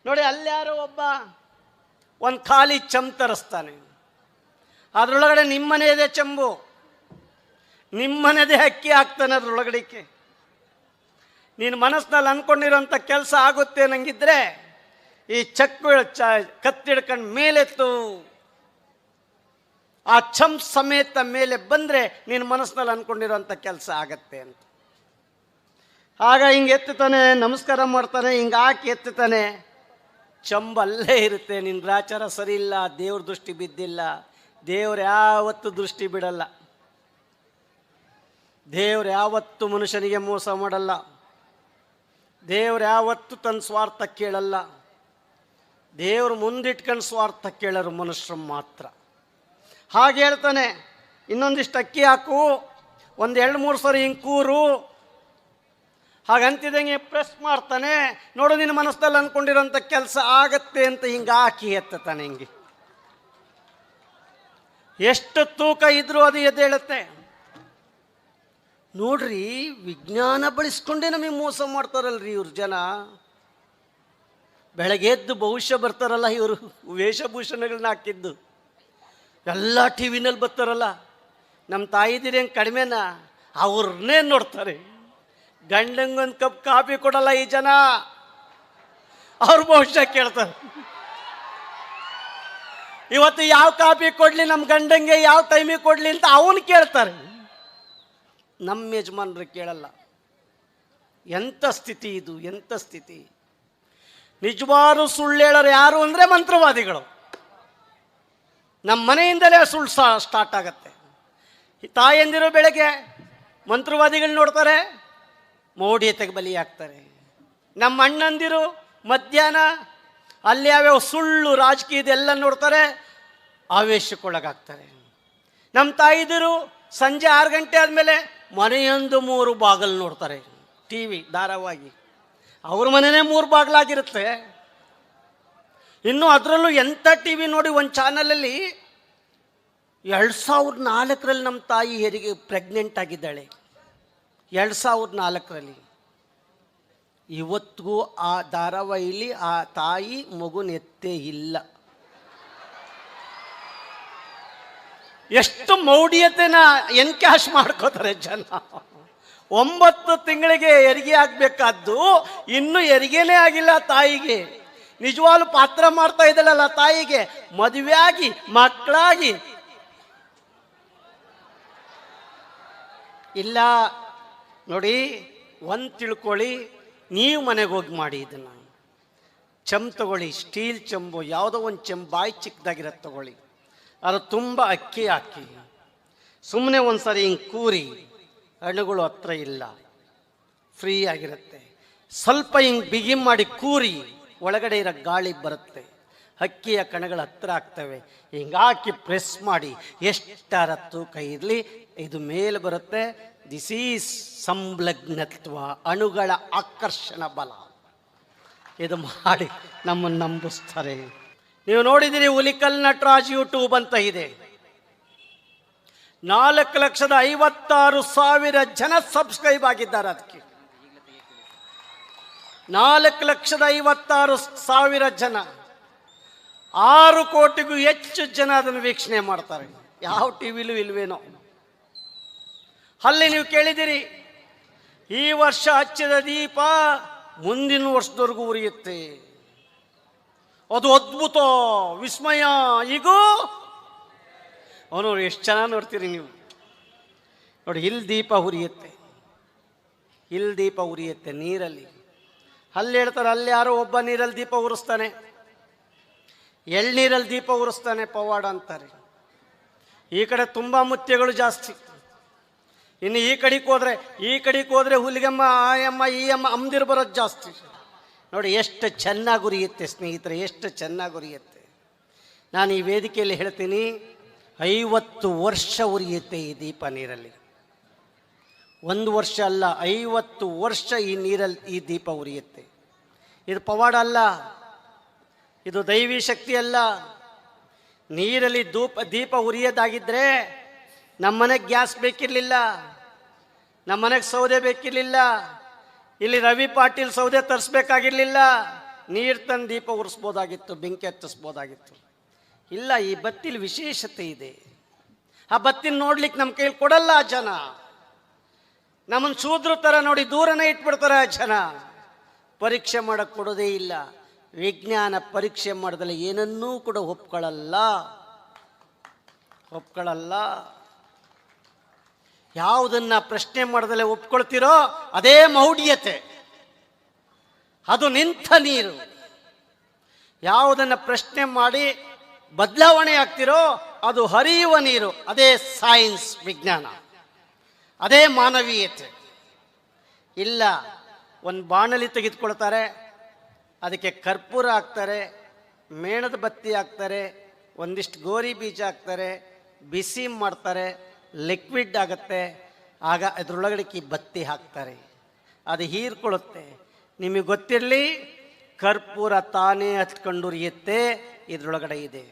ನೋಡಿ, ಅಲ್ಯಾರೋ ಒಬ್ಬ ಒಂದು ಖಾಲಿ ಚಮ್ ತರಿಸ್ತಾನೆ. ಅದರೊಳಗಡೆ ನಿಮ್ಮನೆಯದೇ ಚೆಂಬು, ನಿಮ್ಮನೆದೇ ಅಕ್ಕಿ ಹಾಕ್ತಾನೆ ಅದ್ರೊಳಗಡೆಗೆ. ನೀನು ಮನಸ್ಸಿನಲ್ಲಿ ಅಂದ್ಕೊಂಡಿರೋಂಥ ಕೆಲಸ ಆಗುತ್ತೆ ನಂಗಿದ್ರೆ ಈ ಕತ್ತಿಡ್ಕೊಂಡು ಮೇಲೆತ್ತು, ಆ ಚಮ್ ಸಮೇತ ಮೇಲೆ ಬಂದರೆ ನೀನು ಮನಸ್ಸಿನಲ್ಲಿ ಅಂದ್ಕೊಂಡಿರೋಂಥ ಕೆಲಸ ಆಗತ್ತೆ ಅಂತ. ಆಗ ಹಿಂಗೆ ಎತ್ತುತ್ತಾನೆ, ನಮಸ್ಕಾರ ಮಾಡ್ತಾನೆ, ಹಿಂಗೆ ಹಾಕಿ ಎತ್ತುತ್ತಾನೆ. ಚಂಬಲ್ಲೇ ಇರುತ್ತೆ. ನಿನ್ನ ಗ್ರಾಚಾರ ಸರಿ ಇಲ್ಲ, ದೇವ್ರ ದೃಷ್ಟಿ ಬಿದ್ದಿಲ್ಲ. ದೇವ್ರು ಯಾವತ್ತೂ ದೃಷ್ಟಿ ಬಿಡಲ್ಲ. ದೇವ್ರು ಯಾವತ್ತೂ ಮನುಷ್ಯನಿಗೆ ಮೋಸ ಮಾಡಲ್ಲ. ದೇವ್ರು ಯಾವತ್ತೂ ತನ್ನ ಸ್ವಾರ್ಥ ಕೇಳಲ್ಲ. ದೇವ್ರು ಮುಂದಿಟ್ಕೊಂಡು ಸ್ವಾರ್ಥ ಕೇಳೋರು ಮನುಷ್ಯರು ಮಾತ್ರ. ಹಾಗೆ ಹೇಳ್ತಾನೆ, ಇನ್ನೊಂದಿಷ್ಟು ಅಕ್ಕಿ ಹಾಕು, ಒಂದು 2-3 ಸರಿ ಹಿಂಗೆ ಕೂರು. ಹಾಗಂತಿದಂಗೆ ಪ್ರೆಸ್ ಮಾಡ್ತಾನೆ. ನೋಡು, ನಿನ್ನ ಮನಸ್ಸಲ್ಲಿ ಅಂದ್ಕೊಂಡಿರೋಂಥ ಕೆಲಸ ಆಗತ್ತೆ ಅಂತ ಹಿಂಗೆ ಹಾಕಿ ಎತ್ತಾನೆ. ಹಿಂಗೆ ಎಷ್ಟು ತೂಕ ಇದ್ರೂ ಅದು ಎದ್ದೇಳುತ್ತೆ. ನೋಡ್ರಿ, ವಿಜ್ಞಾನ ಬಳಸ್ಕೊಂಡೇ ನಮಗೆ ಮೋಸ ಮಾಡ್ತಾರಲ್ರಿ ಇವ್ರು ಜನ. ಬೆಳಗ್ಗೆ ಎದ್ದು ಭವಿಷ್ಯ ಬರ್ತಾರಲ್ಲ ಇವರು, ವೇಷಭೂಷಣಗಳನ್ನ ಹಾಕಿದ್ದು ಎಲ್ಲ ಟಿ ವಿನಲ್ಲಿ ಬರ್ತಾರಲ್ಲ. ನಮ್ಮ ತಾಯಿದಿರಿ ಹೆಂಗೆ ಕಡಿಮೆನಾ? ಅವ್ರನ್ನೇ ನೋಡ್ತಾರೆ. ಗಂಡಂಗೊಂದು ಕಪ್ ಕಾಫಿ ಕೊಡಲ್ಲ ಈ ಜನ, ಅವ್ರ ಭವಿಷ್ಯ ಕೇಳ್ತಾರೆ. ಇವತ್ತು ಯಾವ ಕಾಫಿ ಕೊಡಲಿ ನಮ್ಮ ಗಂಡಂಗೆ, ಯಾವ ಟೈಮಿಗೆ ಕೊಡಲಿ ಅಂತ ಅವನು ಕೇಳ್ತಾರೆ. ನಮ್ಮ ಯಜಮಾನ್ರು ಕೇಳಲ್ಲ. ಎಂಥ ಸ್ಥಿತಿ ಇದು, ಎಂಥ ಸ್ಥಿತಿ! ನಿಜವಾರು ಸುಳ್ಳು ಹೇಳೋರು ಯಾರು ಅಂದರೆ ಮಂತ್ರವಾದಿಗಳು. ನಮ್ಮ ಮನೆಯಿಂದಲೇ ಸುಳ್ಳು ಸ್ಟಾರ್ಟ್ ಆಗತ್ತೆ. ತಾಯಂದಿರು ಬೆಳಗ್ಗೆ ಮಂತ್ರವಾದಿಗಳು ನೋಡ್ತಾರೆ, ಮೌಢ್ಯತೆಗೆ ಬಲಿಯಾಗ್ತಾರೆ. ನಮ್ಮ ಅಣ್ಣಂದಿರು ಮಧ್ಯಾಹ್ನ ಅಲ್ಲಿ ಯಾವ್ಯಾವ ಸುಳ್ಳು ರಾಜಕೀಯದೆಲ್ಲ ನೋಡ್ತಾರೆ, ಆವೇಶಕ್ಕೊಳಗಾಗ್ತಾರೆ. ನಮ್ಮ ತಾಯಿದಿರು ಸಂಜೆ 6 ಗಂಟೆ ಆದಮೇಲೆ ಮನೆಯೊಂದು 3 ಬಾಗಿಲು ನೋಡ್ತಾರೆ. ಟಿ ವಿ ಧಾರಾವಾಹಿ, ಅವ್ರ ಮನೆಯೇ 3 ಬಾಗಿಲಾಗಿರುತ್ತೆ. ಇನ್ನು ಅದರಲ್ಲೂ ಎಂಥ ಟಿ ವಿ ನೋಡಿ, ಒಂದು ಚಾನಲಲ್ಲಿ 2004ರಲ್ಲಿ ನಮ್ಮ ತಾಯಿ ಹೆರಿಗೆ ಪ್ರೆಗ್ನೆಂಟ್ ಆಗಿದ್ದಾಳೆ. 2004ರಲ್ಲಿ. ಇವತ್ತಿಗೂ ಆ ಧಾರಾವಾಹಿಲಿ ಆ ತಾಯಿ ಮಗುನ ಎತ್ತೇ ಇಲ್ಲ. ಎಷ್ಟು ಮೌಢ್ಯತೆನ ಎನ್ಕ್ಯಾಶ್ ಮಾಡ್ಕೋತಾರೆ ಜನ. 9 ತಿಂಗಳಿಗೆ ಹೆರಿಗೆ ಆಗಬೇಕಾದ್ದು ಇನ್ನೂ ಹೆರಿಗೆನೇ ಆಗಿಲ್ಲ ತಾಯಿಗೆ. ನಿಜವಾಗ್ಲೂ ಪಾತ್ರ ಮಾಡ್ತಾ ಇದ್ದಲ್ಲ ತಾಯಿಗೆ, ಮದುವೆಯಾಗಿ ಮಕ್ಕಳಾಗಿ ಇಲ್ಲ. ನೋಡಿ, ಒಂದು ತಿಳ್ಕೊಳ್ಳಿ, ನೀವು ಮನೆಗೆ ಹೋಗಿ ಮಾಡಿ ಇದನ್ನು. ಚೆಂಬು ತಗೊಳ್ಳಿ, ಸ್ಟೀಲ್ ಚೆಂಬು, ಯಾವುದೋ ಒಂದು ಚೆಂಬು ಬಾಯಿ ಚಿಕ್ಕದಾಗಿರೋದು ತಗೊಳ್ಳಿ, ಅದು ತುಂಬ ಅಕ್ಕಿ ಹಾಕಿ ಸುಮ್ಮನೆ ಒಂದು ಸರಿ ಹಿಂಗೆ ಕೂರಿ. ಹಣ್ಣುಗಳು ಹತ್ರ ಇಲ್ಲ, ಫ್ರೀ ಆಗಿರುತ್ತೆ. ಸ್ವಲ್ಪ ಹಿಂಗೆ ಬಿಗಿ ಮಾಡಿ ಕೂರಿ, ಒಳಗಡೆ ಇರೋ ಗಾಳಿ ಬರುತ್ತೆ, ಅಕ್ಕಿಯ ಕಣಗಳು ಹತ್ರ ಆಗ್ತವೆ. ಹಿಂಗಾಕಿ ಪ್ರೆಸ್ ಮಾಡಿ, ಎಷ್ಟರ ತೂಕ ಇರಲಿ ಇದು ಮೇಲೆ ಬರುತ್ತೆ. ದಿಸ್ ಈಸ್ ಸಂಲಗ್ನತ್ವ, ಅಣುಗಳ ಆಕರ್ಷಣ ಬಲ. ಇದು ಮಾಡಿ ನಮ್ಮನ್ನು ನಂಬಿಸ್ತಾರೆ. ನೀವು ನೋಡಿದಿರಿ, ಹುಲಿಕಲ್ ನಟರಾಜ್ ಯೂಟ್ಯೂಬ್ ಅಂತ ಇದೆ. 4,56,000 ಜನ ಸಬ್ಸ್ಕ್ರೈಬ್ ಆಗಿದ್ದಾರೆ. ಅದಕ್ಕೆ 4,56,000 ಜನ, 6 ಕೋಟಿಗೂ ಹೆಚ್ಚು ಜನ ಅದನ್ನು ವೀಕ್ಷಣೆ ಮಾಡ್ತಾರೆ. ಯಾವ ಟಿ ವಿಲೂ ಇಲ್ವೇನೋ. ಅಲ್ಲಿ ನೀವು ಕೇಳಿದಿರಿ, ಈ ವರ್ಷ ಹಚ್ಚಿದ ದೀಪ ಮುಂದಿನ ವರ್ಷದವರೆಗೂ ಉರಿಯುತ್ತೆ. ಅದು ಅದ್ಭುತ, ವಿಸ್ಮಯ. ಈಗ ಅವನು ಎಷ್ಟು ಚೆನ್ನಾಗಿ ನೋಡ್ತೀರಿ ನೀವು. ನೋಡಿ, ಇಲ್ಲಿ ದೀಪ ಉರಿಯುತ್ತೆ, ಇಲ್ಲಿ ದೀಪ ಉರಿಯುತ್ತೆ ನೀರಲ್ಲಿ. ಅಲ್ಲಿ ಹೇಳ್ತಾರೆ, ಅಲ್ಲಿ ಯಾರೋ ಒಬ್ಬ ನೀರಲ್ಲಿ ದೀಪ ಉರಿಸ್ತಾನೆ, ಎಳ್ನೀರಲ್ಲಿ ದೀಪ ಉರಿಸ್ತಾನೆ, ಪವಾಡ ಅಂತಾರೆ. ಈ ಕಡೆ ತುಂಬ ಮುತ್ಯಗಳು ಜಾಸ್ತಿ. ಇನ್ನು ಈ ಕಡೆಗೆ ಹೋದ್ರೆ ಹುಲಿಗಮ್ಮ, ಆಯಮ್ಮ, ಈ ಅಮ್ಮ ಅಮ್ದಿರು ಬರೋದು ಜಾಸ್ತಿ. ನೋಡಿ ಎಷ್ಟು ಚೆನ್ನಾಗಿ ಉರಿಯುತ್ತೆ ಸ್ನೇಹಿತರೆ, ಎಷ್ಟು ಚೆನ್ನಾಗಿ ಉರಿಯುತ್ತೆ. ನಾನು ಈ ವೇದಿಕೆಯಲ್ಲಿ ಹೇಳ್ತೀನಿ, 50 ವರ್ಷ ಉರಿಯುತ್ತೆ ಈ ದೀಪ ನೀರಲ್ಲಿ. 1 ವರ್ಷ ಅಲ್ಲ, 50 ವರ್ಷ ಈ ನೀರಲ್ಲಿ ಈ ದೀಪ ಉರಿಯುತ್ತೆ. ಇದು ಪವಾಡ ಅಲ್ಲ, ಇದು ದೈವಿ ಶಕ್ತಿ ಅಲ್ಲ. ನೀರಲ್ಲಿ ದೀಪ ಉರಿಯೋದಾಗಿದ್ದರೆ ನಮ್ಮನೆಗೆ ಗ್ಯಾಸ್ ಬೇಕಿರಲಿಲ್ಲ, ನಮ್ಮನೆಗೆ ಸೌದೆ ಬೇಕಿರಲಿಲ್ಲ, ಇಲ್ಲಿ ರವಿ ಪಾಟೀಲ್ ಸೌದೆ ತರಿಸ್ಬೇಕಾಗಿರಲಿಲ್ಲ, ನೀರು ತಂದು ದೀಪ ಉರಿಸ್ಬೋದಾಗಿತ್ತು, ಬೆಂಕಿ ಹತ್ತಿಸ್ಬೋದಾಗಿತ್ತು. ಇಲ್ಲ, ಈ ಬತ್ತಿಲಿ ವಿಶೇಷತೆ ಇದೆ. ಆ ಬತ್ತಿನ ನೋಡ್ಲಿಕ್ಕೆ ನಮ್ಮ ಕೈಲಿ ಕೊಡಲ್ಲ ಆ ಜನ. ನಮ್ಮನ್ನು ಶೂದ್ರ ಥರ ನೋಡಿ ದೂರನೇ ಇಟ್ಬಿಡ್ತಾರೆ ಆ ಜನ. ಪರೀಕ್ಷೆ ಮಾಡಕ್ಕೆ ಕೊಡೋದೇ ಇಲ್ಲ. ವಿಜ್ಞಾನ ಪರೀಕ್ಷೆ ಮಾಡಿದ್ರೆ ಏನನ್ನೂ ಕೂಡ ಒಪ್ಕೊಳ್ಳಲ್ಲ. ಯಾವುದನ್ನ ಪ್ರಶ್ನೆ ಮಾಡದಲ್ಲೇ ಒಪ್ಕೊಳ್ತಿರೋ ಅದೇ ಮೌಢ್ಯತೆ, ಅದು ನಿಂತ ನೀರು. ಯಾವುದನ್ನು ಪ್ರಶ್ನೆ ಮಾಡಿ ಬದಲಾವಣೆ ಆಗ್ತಿರೋ ಅದು ಹರಿಯುವ ನೀರು. ಅದೇ ಸೈನ್ಸ್, ವಿಜ್ಞಾನ, ಅದೇ ಮಾನವೀಯತೆ. ಇಲ್ಲ, ಒಂದು ಬಾಣಲಿ ತೆಗೆದುಕೊಳ್ತಾರೆ, ಅದಕ್ಕೆ ಕರ್ಪೂರ ಹಾಕ್ತಾರೆ, ಮೇಣದ ಬತ್ತಿ ಹಾಕ್ತಾರೆ, ಒಂದಿಷ್ಟು ಗೋರಿ ಬೀಜ ಹಾಕ್ತಾರೆ, ಬಿಸಿ ಮಾಡ್ತಾರೆ, ಲಿಕ್ವಿಡ್ ಆಗುತ್ತೆ. ಆಗ ಅದರೊಳಗಡೆ ಬತ್ತಿ ಹಾಕ್ತಾರೆ, ಅದು ಹೀರ್ಕೊಳ್ಳುತ್ತೆ. ನಿಮಗೆ ಗೊತ್ತಿರಲಿ, ಕರ್ಪೂರ ತಾನೇ ಹಚ್ಕೊಂಡು ಉರಿಯುತ್ತೆ, ಇದ್ರೊಳಗಡೆ ಇದೆ.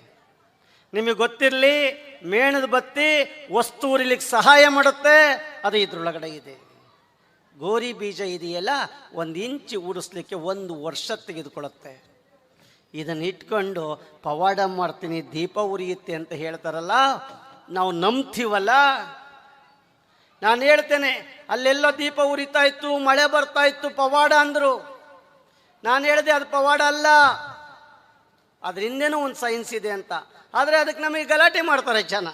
ನಿಮಗೆ ಗೊತ್ತಿರಲಿ, ಮೇಣದ ಬತ್ತಿ ವಸ್ತು ಉರಿಲಿಕ್ಕೆ ಸಹಾಯ ಮಾಡುತ್ತೆ, ಅದು ಇದ್ರೊಳಗಡೆ ಇದೆ. ಗೋರಿ ಬೀಜ ಇದೆಯಲ್ಲ, 1 ಇಂಚು ಉಡಿಸ್ಲಿಕ್ಕೆ 1 ವರ್ಷ ತೆಗೆದುಕೊಳ್ಳುತ್ತೆ. ಇದನ್ನು ಇಟ್ಕೊಂಡು ಪವಾಡ ಮಾಡ್ತೀನಿ, ದೀಪ ಉರಿಯುತ್ತೆ ಅಂತ ಹೇಳ್ತಾರಲ್ಲ, ನಾವು ನಂಬ್ತೀವಲ್ಲ. ನಾನು ಹೇಳ್ತೇನೆ, ಅಲ್ಲೆಲ್ಲ ದೀಪ ಉರಿತಾ ಇತ್ತು, ಮಳೆ ಬರ್ತಾ ಇತ್ತು, ಪವಾಡ ಅಂದರು. ನಾನು ಹೇಳಿದೆ ಅದು ಪವಾಡ ಅಲ್ಲ, ಅದ್ರ ಹಿಂದೆನೂ ಒಂದು ಸೈನ್ಸ್ ಇದೆ ಅಂತ. ಆದರೆ ಅದಕ್ಕೆ ನಮಗೆ ಗಲಾಟೆ ಮಾಡ್ತಾರೆ ಜನ.